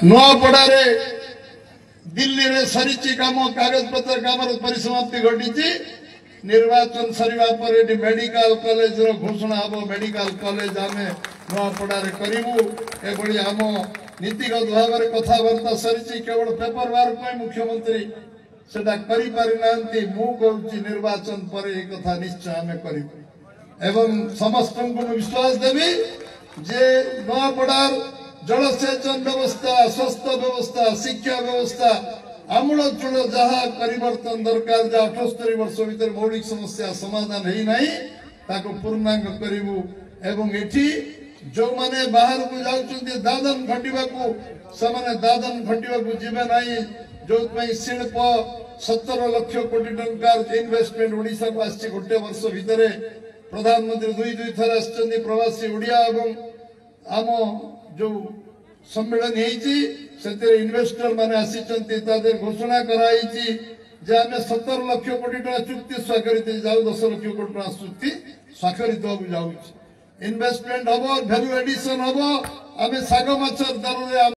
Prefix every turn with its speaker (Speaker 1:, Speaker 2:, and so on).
Speaker 1: नुआपड़े दिल्ली रे सरीची काम कागज पत्र काम परिसमाप्ति घटी निर्वाचन सरिवा पर मेडिकल कॉलेज रो घोषणा हम मेडिकल कॉलेज आम नुआपड़े करूँ एभली आम नीतिगत भाव में कथबार्ता सरी केवल पेपर वर्क मुख्यमंत्री सेटा करि पारि नांती मु कहूची निर्वाचन पर एक कथा निश्चय आम करूँ एवं समस्त को विश्वास देवी जे नुआपड़ार जलसेचन व्यवस्था स्वास्थ्य व्यवस्था शिक्षा व्यवस्था आमूलचूल जहाँ परिवर्तन दरकार जहाँ 78 वर्ष भीतर मौलिक समस्या समाधान है नहीं ताको पूर्णांग करूँ एवं एठी जो माने बाहर को जाउछन्ती दादन घटिबा को समान दादन घटिबा को जीवे नहीं जो शिल्प 17 लाख कोटी टंकार इन्वेस्टमेंट ओडिशा को आछि गोटे वर्ष भीतर प्रधानमंत्री दुई थर आछन्ती प्रवासी ओडिया एवं आम जो सम्मेलन होती इन्वेस्टर माने आसीचंती तादे घोषणा कराई जे आम 17 लाख कोटी टका चुक्ति स्वाक्षरित जाऊ 10 लाख कोटी टका चुक्ति स्वाक्षरित हो जाऊ इन्वेस्टमेंट हम वैल्यू एडिशन हम आम साग माछ दर